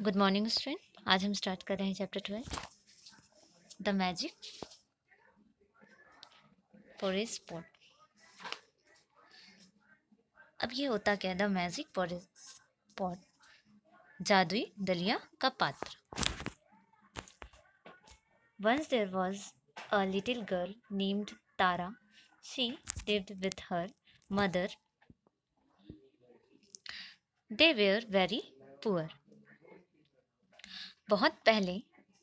Good morning student. आज हम start कर रहे हैं चैप्टर 12 द मैजिक पोरेस पॉट। अब ये होता क्या है द मैजिक पोरेस पॉट? जादुई दलिया का पात्र। Once there was a little girl named Tara. She lived with her mother. They were very poor. बहुत पहले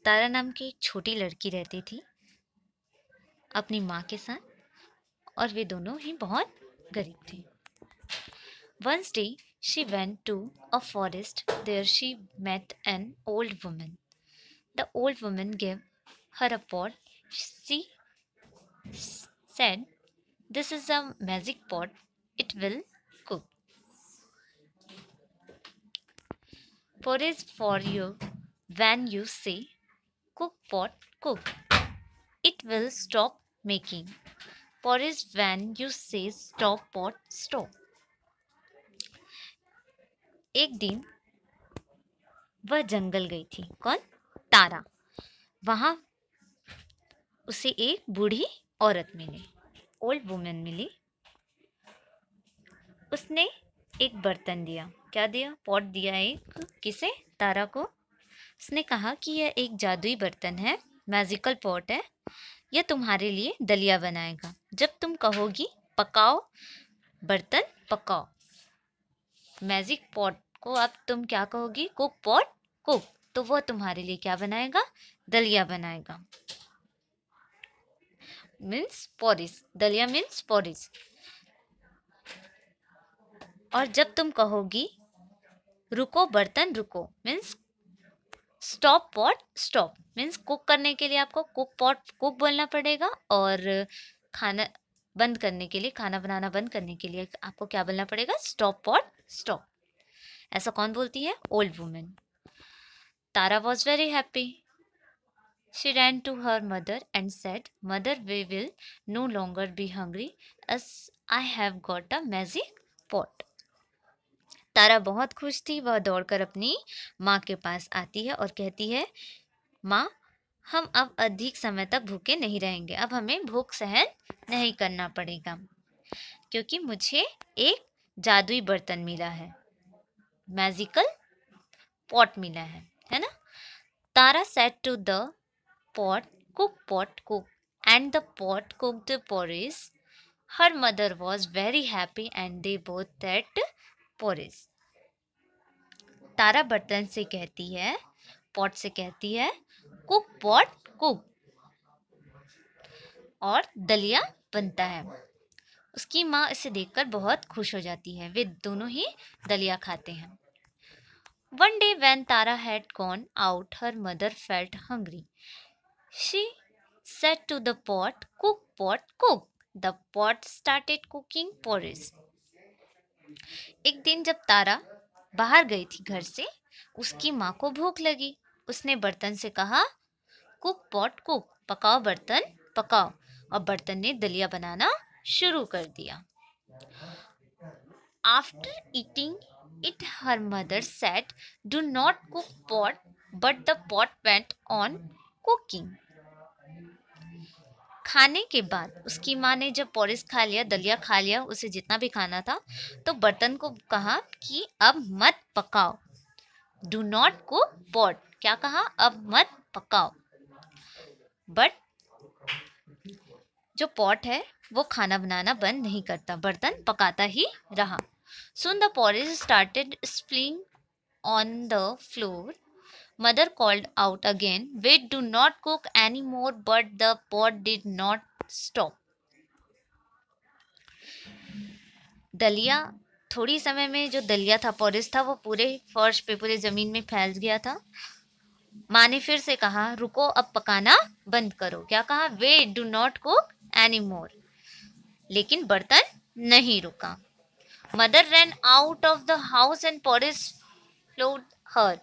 तारा नाम की एक छोटी लड़की रहती थी अपनी माँ के साथ, और वे दोनों ही बहुत गरीब थे। One day she went to a forest. There she met an old woman. The old woman gave her a pot. She said, "This is a magic pot. It will cook. Porridge for you. When you say, cook pot, cook. It will stop making. Porridge when you say, stop pot, stop." एक दिन वह जंगल गई थी। कौन? तारा। वहां उसे एक बूढ़ी औरत मिली, ओल्ड वुमेन मिली। उसने एक बर्तन दिया। क्या दिया? पॉट दिया एक। किसे? तारा को। उसने कहा कि यह एक जादुई बर्तन है, मैजिकल पॉट है, यह तुम्हारे लिए दलिया बनाएगा। जब तुम कहोगी पकाओ बर्तन पकाओ, मैजिक पॉट को अब तुम क्या कहोगी? कुक पॉट कुक, तो वह तुम्हारे लिए क्या बनाएगा? दलिया बनाएगा। मीन्स पोरिस, दलिया मीन्स पोरिस। और जब तुम कहोगी रुको बर्तन रुको, means stop pot stop, means cook करने के लिए आपको कुक पॉट कुक बोलना पड़ेगा, और खाना बंद करने के लिए, खाना बनाना बंद करने के लिए आपको क्या बोलना पड़ेगा? Stop pot stop. ऐसा कौन बोलती है? Old women. Tara was very happy. She ran to her mother and said, "Mother, we will no longer be hungry as I have got a magic pot." तारा बहुत खुश थी। वह दौड़कर अपनी माँ के पास आती है और कहती है, माँ, हम अब अधिक समय तक भूखे नहीं रहेंगे। अब हमें भूख सहन नहीं करना पड़ेगा, क्योंकि मुझे एक जादुई बर्तन मिला है, मैजिकल पॉट मिला है ना? Tara said to the pot, cook, and the pot cooked porridge. Her mother was very happy and they both ate porridge. तारा बर्तन से कहती है, पॉट से कहती है, कुक पॉट कुक, और दलिया बनता है। उसकी माँ इसे देखकर बहुत खुश हो जाती है। वे दोनों ही दलिया खाते हैं। One day when Tara had gone out, her mother felt hungry. She said to the pot, pot, cook." The pot started cooking porridge. एक दिन जब तारा बाहर गई थी घर से, उसकी माँ को भूख लगी। उसने बर्तन से कहा, कुक पॉट कुक, पकाओ बर्तन पकाओ, और बर्तन ने दलिया बनाना शुरू कर दिया। After eating it, her mother said, "Do not cook pot," but the pot went on cooking. खाने के बाद उसकी माँ ने जब पोरिस खा लिया, दलिया खा लिया, उसे जितना भी खाना था, तो बर्तन को कहा कि अब मत पकाओ। डू नॉट कुक पॉट, क्या कहा? अब मत पकाओ। बट जो पॉट है वो खाना बनाना बंद नहीं करता, बर्तन पकाता ही रहा। Soon the porridge started spilling on the floor. Mother called out again, "Wait, do not cook anymore," but the pot did not stop. दलिया, थोड़ी समय में जो दलिया था, पोरिस था, वो पूरे फर्श पे, पूरे जमीन में फैल गया था। माँ ने फिर से कहा, रुको, अब पकाना बंद करो। क्या कहा? Wait, do not cook anymore. लेकिन बर्तन नहीं रुका। Mother ran out of the house and porridge followed her.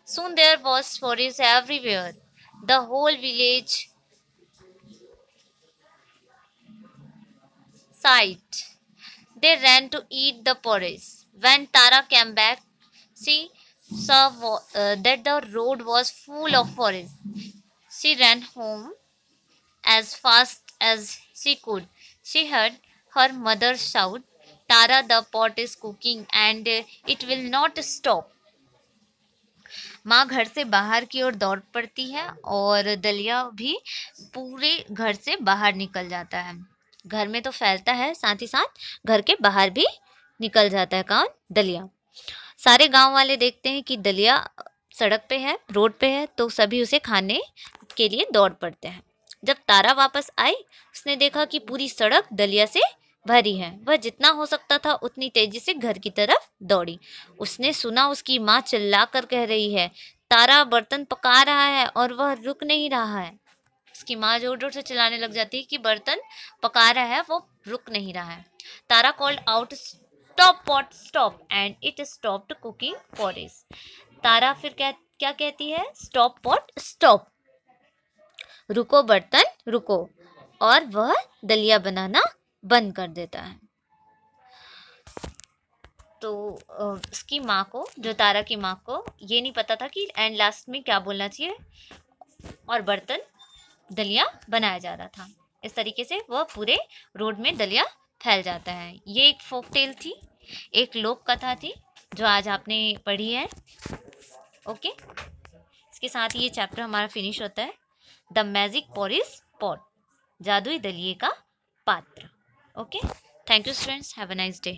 Soon there was porridge everywhere. The whole village sighed. They ran to eat the porridge. When Tara came back, she that the road was full of forest. She ran home as fast as she could. She heard her mother shout, Tara, the pot is cooking and it will not stop. माँ घर से बाहर की ओर दौड़ पड़ती है और दलिया भी पूरे घर से बाहर निकल जाता है। घर में तो फैलता है, साथ ही साथ घर के बाहर भी निकल जाता है। कौन? दलिया। सारे गांव वाले देखते हैं कि दलिया सड़क पे है, रोड पे है, तो सभी उसे खाने के लिए दौड़ पड़ते हैं। जब तारा वापस आई, उसने देखा कि पूरी सड़क दलिया से भरी है। वह जितना हो सकता था उतनी तेजी से घर की तरफ दौड़ी। उसने सुना उसकी माँ चिल्लाकर कह रही है, तारा बर्तन पका रहा है और वह रुक नहीं रहा है। उसकी माँ जोर जोर से चिल्लाने लग जाती है कि बर्तन पका रहा है, वो रुक नहीं रहा है। Tara called out, stop pot stop, and it stopped cooking porridge। Tara फिर क्या कहती है? स्टॉप पॉट स्टॉप, रुको बर्तन रुको, और वह दलिया बनाना बंद कर देता है। तो उसकी माँ को, जो तारा की माँ को, ये नहीं पता था कि एंड लास्ट में क्या बोलना चाहिए, और बर्तन दलिया बनाया जा रहा था। इस तरीके से वह पूरे रोड में दलिया फैल जाता है। ये एक फोक टेल थी, एक लोक कथा थी, जो आज आपने पढ़ी है। ओके, इसके साथ ये चैप्टर हमारा फिनिश होता है। द मैजिक porridge pot, जादुई दलिये का पात्र। Okay, thank you students, have a nice day.